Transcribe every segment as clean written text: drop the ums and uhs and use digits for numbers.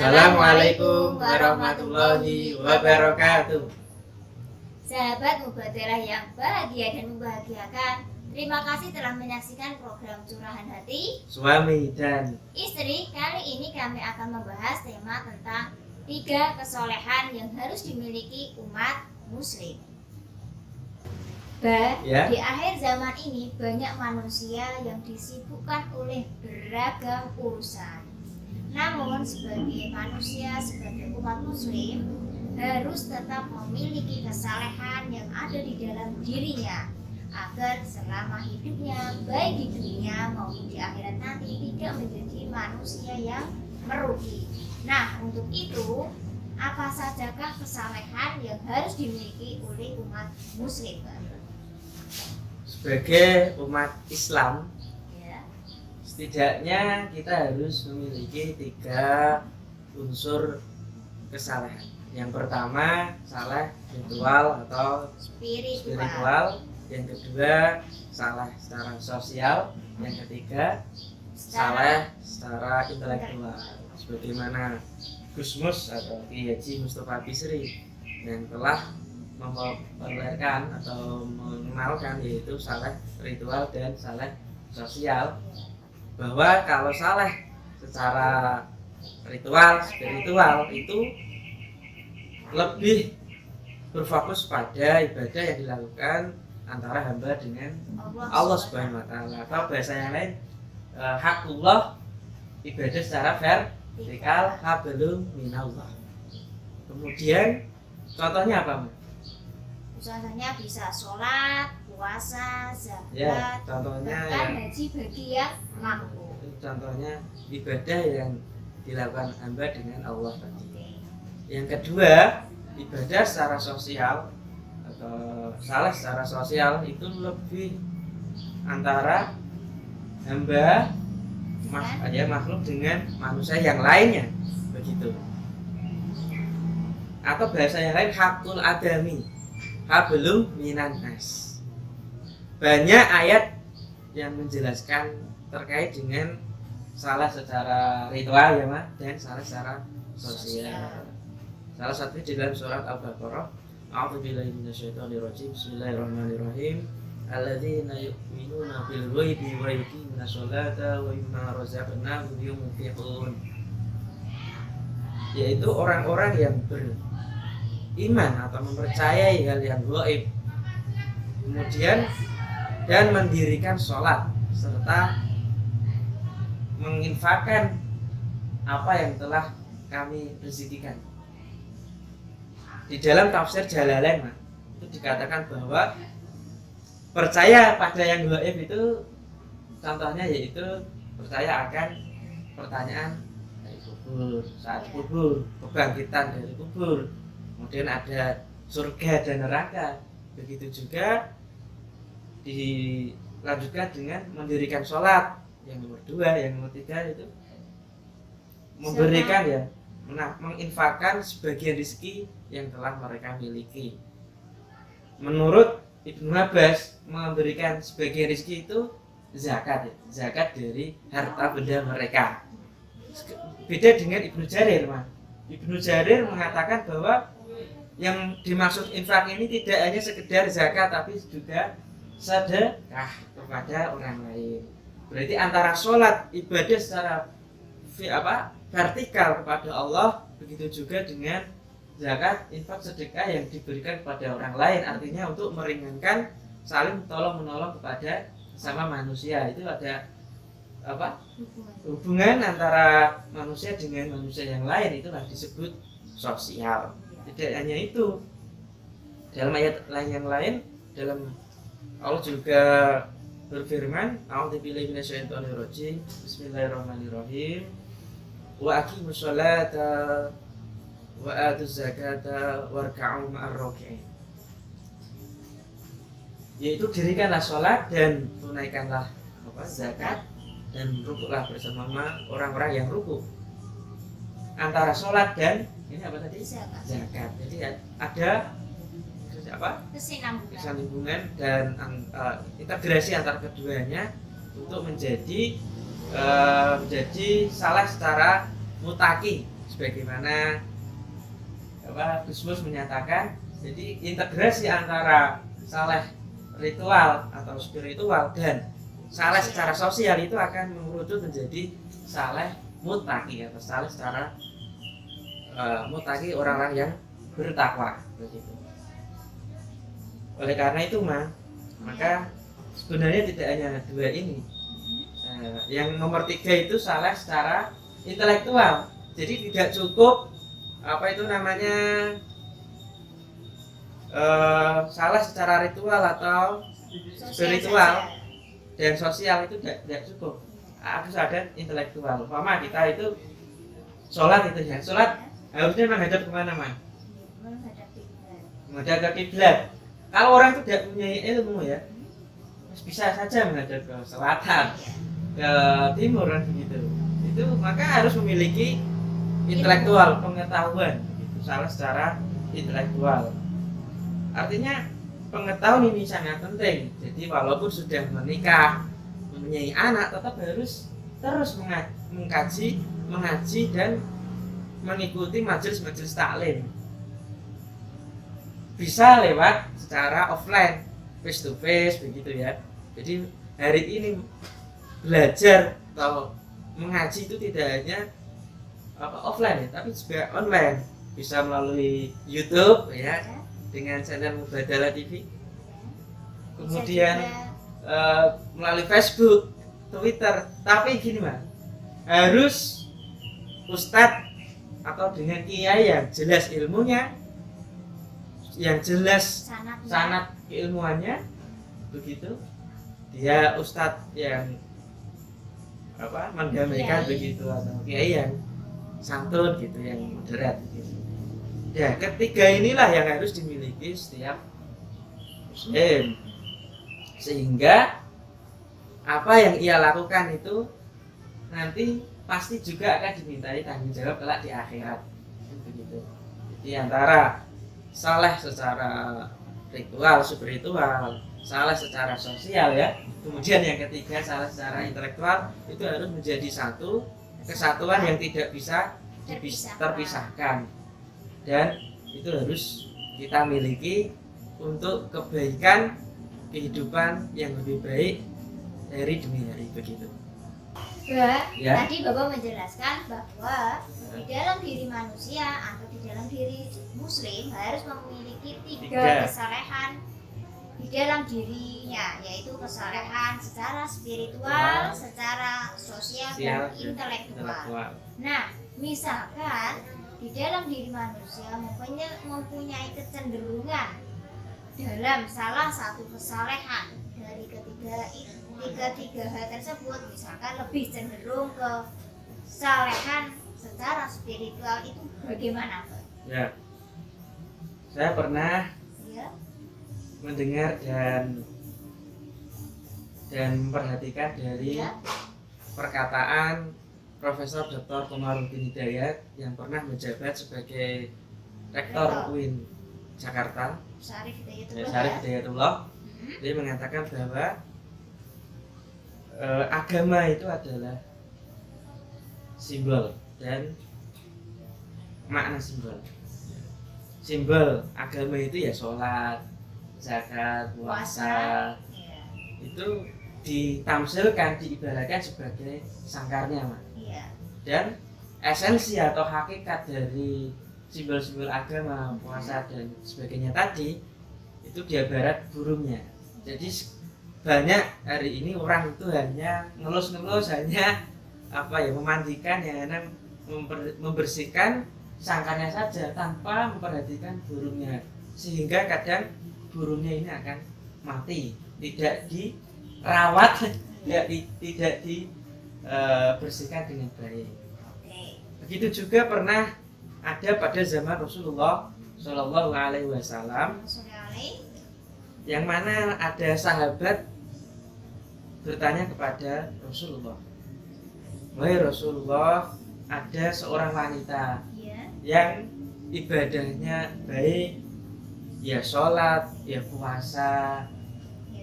Assalamualaikum warahmatullahi wabarakatuh. Sahabat Mubadirah yang bahagia dan membahagiakan, terima kasih telah menyaksikan program Curahan Hati Suami dan Istri. Kali ini kami akan membahas tema tentang 3 kesolehan yang harus dimiliki umat muslim. Di akhir zaman ini banyak manusia yang disibukkan oleh beragam urusan. Namun sebagai manusia, sebagai umat muslim, harus tetap memiliki kesalehan yang ada di dalam dirinya agar selama hidupnya, baik di dunia maupun di akhirat nanti, tidak menjadi manusia yang merugi. Nah, untuk itu, apa sajakah kesalehan yang harus dimiliki oleh umat muslim? Sebagai umat Islam, Ya. setidaknya kita harus memiliki 3 unsur kesalehan. Yang pertama, saleh ritual atau spiritual. Yang kedua, saleh secara sosial. Yang ketiga, saleh secara intelektual. Sebagaimana Gusmus atau Kiai Haji Mustofa Bisri yang telah memperlihatkan atau mengenalkan, yaitu saleh ritual dan saleh sosial, bahwa kalau saleh secara ritual spiritual itu lebih berfokus pada ibadah yang dilakukan antara hamba dengan Allah Subhanahu wa Ta'ala, atau bahasa yang lain hakullah, ibadah secara vertikal, hablum minallah. Kemudian contohnya apa, Mbak? Contohnya bisa sholat, puasa, Ya, zakat, contohnya bahkan haji bagi yang mampu. contohnya ibadah yang dilakukan hamba dengan Allah tadi. Yang kedua, ibadah secara sosial atau saleh secara sosial itu lebih antara hamba makhluk dengan manusia yang lainnya, begitu. Atau bahasa yang lain, hakul adami hablum minan nas. Banyak ayat yang menjelaskan terkait dengan salah secara ritual, ya Mas, dan salah secara sosial. Salah satunya di dalam surat Al-Baqarah, a'udzubillahi minasyaitonir rajim, bismillahirrahmanirrahim, alladzina yu'minuna bil ghaibi wa yuqimuna sholata wa mimma razaqnahum yunfiqun. Yaitu orang-orang yang beriman atau mempercayai hal yang gaib, kemudian dan mendirikan sholat serta menginfakkan apa yang telah kami rezekikan. Di dalam tafsir Jalalain, itu dikatakan bahwa percaya pada yang gaib itu contohnya yaitu percaya akan pertanyaan dari kubur, saat kubur, kebangkitan dari kubur, kemudian ada surga dan neraka. Begitu juga dilanjutkan dengan mendirikan sholat. Yang nomor 2, yang nomor 3 itu memberikan menginfakkan sebagian rezeki yang telah mereka miliki. Menurut Ibnu Abbas, memberikan sebagian rezeki itu zakat dari harta benda mereka. Beda dengan Ibnu Jarir, Mas. Ibnu Jarir mengatakan bahwa yang dimaksud infak ini tidak hanya sekedar zakat, tapi juga sedekah kepada orang lain. Berarti antara sholat, ibadah secara vertikal kepada Allah, begitu juga dengan zakat, infak, sedekah yang diberikan kepada orang lain. Artinya untuk meringankan, saling tolong menolong kepada sama manusia. Itu ada hubungan antara manusia dengan manusia yang lain, itulah disebut sosial. Tidak hanya itu, dalam ayat lain yang lain, dalam Allah juga berfirman, a'udzubillahi minasyaitonir rajim, bismillahirrahmanirrahim, wa aqimus sholata wa atuz zakata warka'u ma'ar raki'in. Yaitu dirikanlah sholat dan tunaikanlah zakat dan rukuklah bersama orang-orang yang rukuk. Antara sholat dan ini apa tadi? Zakat. Jadi ada kesinambungan dan integrasi antara keduanya untuk menjadi salah secara mutaki, sebagaimana Gusmus menyatakan, jadi integrasi antara saleh ritual atau spiritual dan saleh secara sosial itu akan mengerucut menjadi saleh muttaqi atau saleh secara muttaqi, orang-orang yang bertakwa begitu. Oleh karena itu maka sebenarnya tidak hanya dua ini. Yang nomor 3 itu saleh secara intelektual. Jadi tidak cukup saleh secara ritual atau spiritual dan sosial itu tidak cukup. Harus ada intelektual. Umpama kita itu sholat itu ya, sholat harusnya menghadap kemana menghadap kiblat. Kalau orang itu tidak punya ilmu ya, bisa saja menghadap ke selatan, ke timur dan begitu. Itu maka harus memiliki intelektual, pengetahuan begitu, salah secara intelektual. Artinya pengetahuan ini sangat penting. Jadi walaupun sudah menikah, mempunyai anak, tetap harus terus mengkaji, mengaji dan mengikuti majelis-majelis taklim. Bisa lewat secara offline, face to face begitu ya. Jadi hari ini belajar atau mengaji itu tidak hanya offline ya, tapi juga online. Bisa melalui YouTube ya, dengan channel Mubadalah TV. Kemudian melalui Facebook, Twitter. Tapi gini harus ustadz atau dengan kiai yang jelas ilmunya, yang jelas sanad keilmuannya begitu. Dia ustadz yang mendamaikan begitu, atau kiai yang santun gitu, yang moderat gitu. Ya, ketiga inilah yang harus dimiliki setiap muslim, sehingga apa yang ia lakukan itu nanti pasti juga akan dimintai tanggung jawab kelak di akhirat begitu. Jadi antara saleh secara ritual, spiritual, saleh secara sosial ya, kemudian yang ketiga saleh secara intelektual, itu harus menjadi satu kesatuan yang tidak bisa terpisahkan, dan itu harus kita miliki untuk kebaikan kehidupan yang lebih baik dari demi hari begitu. Tadi Bapak menjelaskan bahwa di dalam diri manusia atau di dalam diri muslim harus memiliki tiga kesalehan di dalam dirinya, yaitu kesalehan secara spiritual, secara sosial dan intelektual. Nah, misalkan di dalam diri manusia mempunyai kecenderungan dalam salah satu kesalehan dari ketiga hal tersebut, misalkan lebih cenderung ke kesalehan secara spiritual, itu bagaimana Pak? Ya, saya pernah mendengar dan memperhatikan dari perkataan Profesor Dr. Komarudin Hidayat yang pernah menjabat sebagai Rektor UIN Jakarta, Syarif Hidayatullah. Dia mengatakan bahwa agama itu adalah simbol dan makna simbol. Simbol agama itu ya sholat, zakat, puasa. Itu ditamsilkan, diibaratkan sebagai sangkarnya, dan esensi atau hakikat dari simbol-simbol agama, puasa dan sebagainya tadi itu dia barat burungnya. Jadi banyak hari ini orang itu hanya ngelus-ngelus, hanya memandikan, hanya membersihkan sangkarnya saja tanpa memperhatikan burungnya, sehingga kadang burungnya ini akan mati, tidak dirawat, tidak dibersihkan dengan baik. Begitu juga pernah ada pada zaman Rasulullah Shallallahu Alaihi Wasallam, yang mana ada sahabat bertanya kepada Rasulullah, "Wahai Rasulullah, ada seorang wanita yang ibadahnya baik, ya sholat, ya puasa,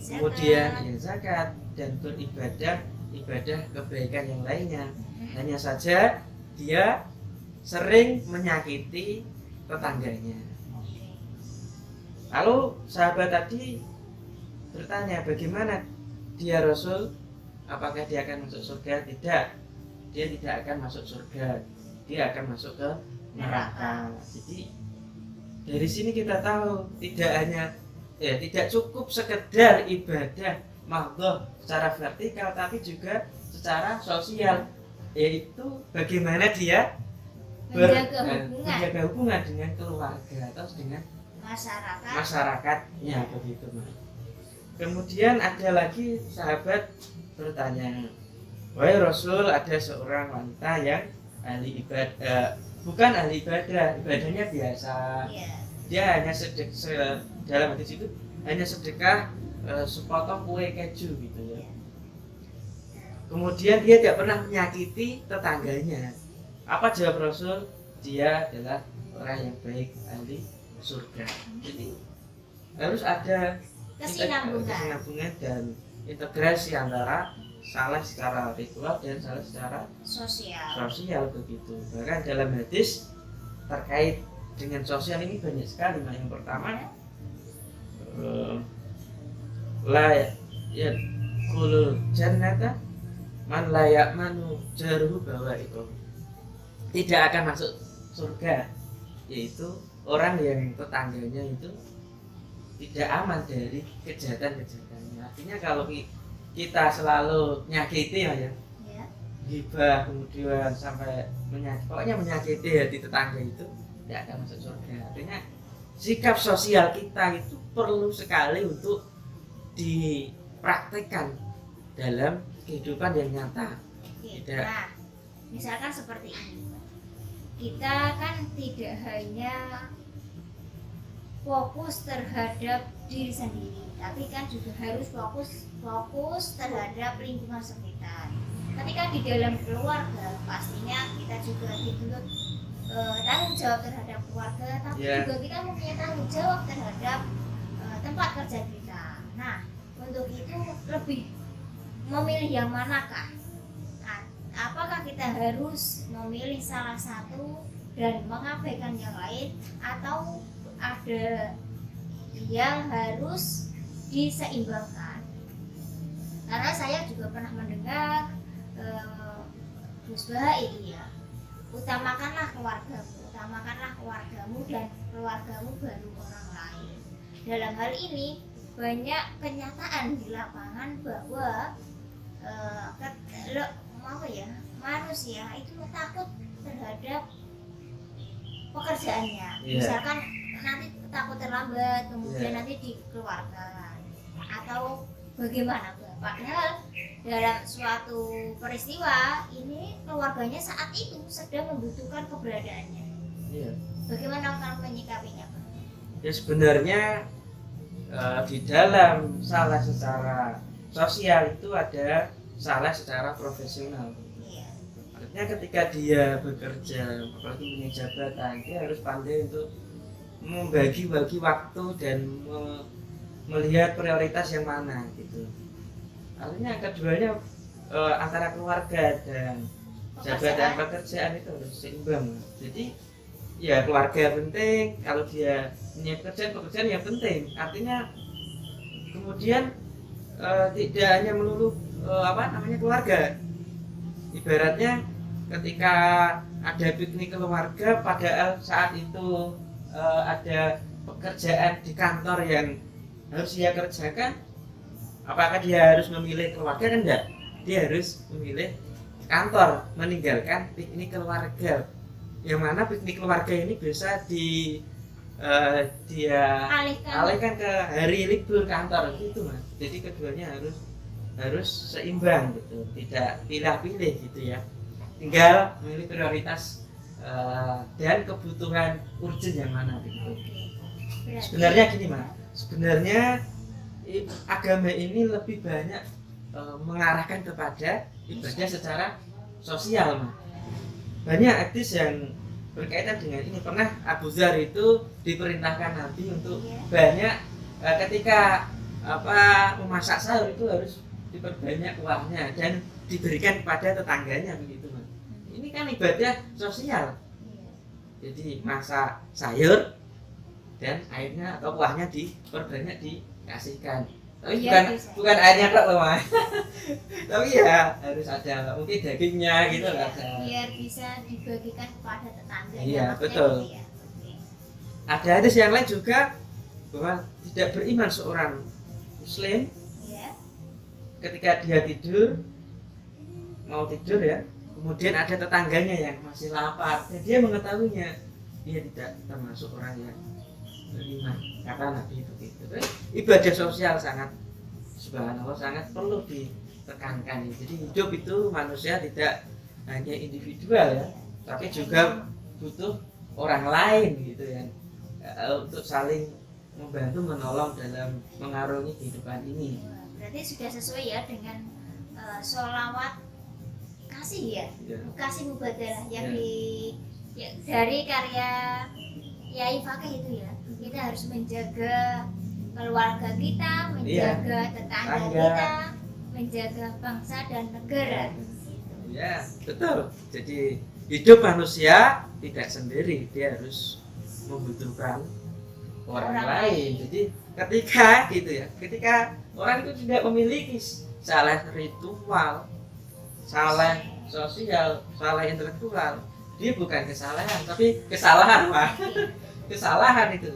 kemudian ya zakat, dan beribadah kebaikan yang lainnya. Hanya saja dia sering menyakiti tetangganya. Lalu sahabat tadi bertanya, bagaimana dia Rasul? Apakah dia akan masuk surga? Tidak. Dia tidak akan masuk surga. Dia akan masuk ke neraka. Jadi dari sini kita tahu tidak cukup sekedar ibadah mahdhah secara vertikal, tapi juga secara sosial, yaitu bagaimana dia menjaga hubungan dengan keluarga atau dengan masyarakatnya begitu, Mas. Kemudian ada lagi sahabat bertanya, wahai Rasul, ada seorang wanita yang bukan ahli ibadah, ibadahnya biasa. Dia hanya dalam hadis itu hanya sedekah sepotong kue keju gitu ya. Kemudian dia tidak pernah menyakiti tetangganya. Apa jawab Rasul? Dia adalah orang yang baik, ahli surga. Jadi harus ada kesinambungan dan integrasi antara salah secara ritual dan salah secara sosial begitu. Bahkan dalam hadis terkait dengan sosial ini banyak sekali. Nah, yang pertama la yadkhulul jannata man la ya'manu jaruhu bawa'iqah. Tidak akan masuk surga, yaitu orang yang tetangganya itu tidak aman dari kejahatan-kejahatannya. Artinya kalau kita selalu nyakiti ya, gibah, kemudian sampai menyakiti hati tetangga itu tidak akan masuk surga. Artinya sikap sosial kita itu perlu sekali untuk dipraktikkan dalam kehidupan yang nyata. Nah, misalkan seperti ini, kita kan tidak hanya fokus terhadap diri sendiri, tapi kan juga harus fokus terhadap lingkungan sekitar. Ketika di dalam keluarga, pastinya kita juga dituntut tanggung jawab terhadap keluarga, tapi juga kita mempunyai tanggung jawab terhadap tempat kerja kita. Nah, untuk itu lebih memilih yang manakah? Apakah kita harus memilih salah satu dan mengabaikan yang lain, atau ada yang harus diseimbangkan? Karena saya juga pernah mendengar Gus Bah itu ya, utamakanlah keluargamu dan keluargamu baru orang lain. Dalam hal ini banyak kenyataan di lapangan bahwa manusia itu takut terhadap pekerjaannya. Misalkan nanti takut terlambat, kemudian nanti dikeluarkan atau bagaimana, padahal dalam suatu peristiwa ini keluarganya saat itu sedang membutuhkan keberadaannya. Bagaimana kamu menyikapinya, Pak? Ya sebenarnya di dalam salah secara sosial itu ada salah secara profesional. Artinya ketika dia bekerja, apalagi punya jabatan, dia harus pandai untuk membagi-bagi waktu dan melihat prioritas yang mana gitu. Artinya keduanya antara keluarga dan jabatan pekerjaan itu harus seimbang. Jadi ya keluarga penting, kalau dia punya pekerjaan yang penting. Artinya kemudian tidak hanya melulu keluarga. Ibaratnya ketika ada piknik keluarga, padahal saat itu ada pekerjaan di kantor yang harus dia kerjakan, apakah dia harus memilih keluarga? Kan enggak, dia harus memilih kantor, meninggalkan piknik keluarga, yang mana piknik keluarga ini bisa dia alihkan ke hari libur kantor gitu, Mas. Jadi keduanya harus seimbang gitu, tidak pilih-pilih gitu ya, tinggal memilih prioritas dan kebutuhan urgent yang mana gitu. Sebenarnya gini, Mas, sebenarnya agama ini lebih banyak mengarahkan kepada ibadah secara sosial, Mas. Banyak hadis yang berkaitan dengan ini. Pernah Abu Dzar itu diperintahkan Nabi untuk banyak ketika memasak sahur itu harus diperbanyak kuahnya dan diberikan kepada tetangganya begitu, Mas. Ini kan ibadah sosial. Jadi masak sayur dan airnya atau kuahnya diperbanyak dikasihkan. Tapi Iya, bukan bisa. bukan airnya kok loh Mas. Tapi ya harus ada mungkin dagingnya gitu Iya, ada. biar bisa dibagikan kepada tetangga. Iya, maksudnya betul. gitu ya. Oke. Ada hadis yang lain juga bahwa tidak beriman seorang muslim Iya. ketika dia mau tidur ya, kemudian ada tetangganya yang masih lapar dan dia mengetahuinya, dia tidak termasuk orang yang beriman, kata Nabi begitu. Ibadah sosial sangat, subhanallah, sangat perlu ditekankan. Jadi hidup itu manusia tidak hanya individual ya, tapi juga butuh orang lain gitu ya, untuk saling membantu menolong dalam mengarungi kehidupan ini. Berarti sudah sesuai ya dengan sholawat kasih ya, Ya. kasih mubadalah yang Ya. dari karya Yai Fakih itu ya. Kita harus menjaga keluarga kita, menjaga tetangga Tetangga. kita, menjaga bangsa dan negara. Ya, betul. Jadi hidup manusia tidak sendiri, dia harus membutuhkan orang lain. Jadi ketika orang itu tidak memiliki salah ritual, salah sosial, salah intelektual, dia bukan kesalahan, tapi kesalahan, Pak. Kesalahan itu,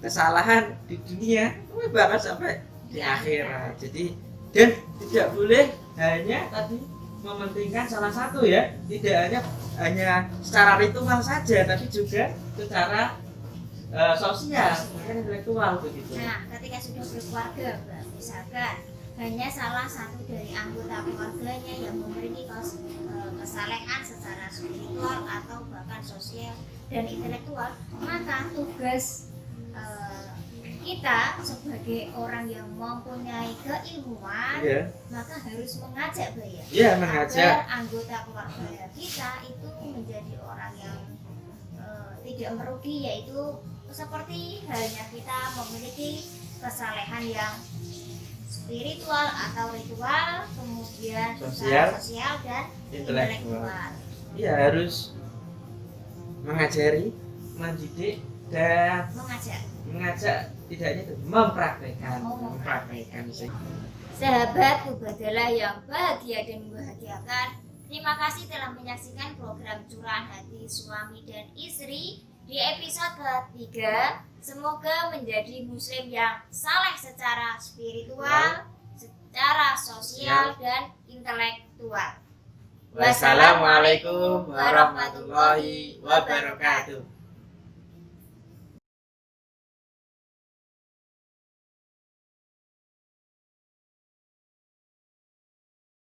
kesalahan di dunia, bahkan sampai di akhirat. Jadi dan tidak boleh hanya tadi mementingkan salah satu ya, tidak hanya secara ritual saja, tapi juga secara sosial, bahkan intelektual begitu. Nah, ketika sudah berkeluarga, Mbak, misalkan hanya salah satu dari anggota keluarganya yang memiliki kesalehan secara spiritual atau bahkan sosial dan intelektual, maka tugas kita sebagai orang yang mempunyai keilmuan, Iya, maka harus mengajak, Mbak, ya, iya, mengajak. agar anggota keluarga kita itu menjadi orang yang tidak merugi, yaitu seperti halnya kita memiliki kesalehan yang spiritual atau ritual, kemudian sosial dan intelektual. Iya, harus mengajari, mendidik dan mengajak, tidak hanya itu, mempraktekkan sih. Sahabat Mubadalah yang bahagia dan membahagiakan, terima kasih telah menyaksikan program Curahan Hati Suami dan Istri di episode ketiga. Semoga menjadi muslim yang saleh secara spiritual, secara sosial dan intelektual. Wassalamualaikum warahmatullahi wabarakatuh.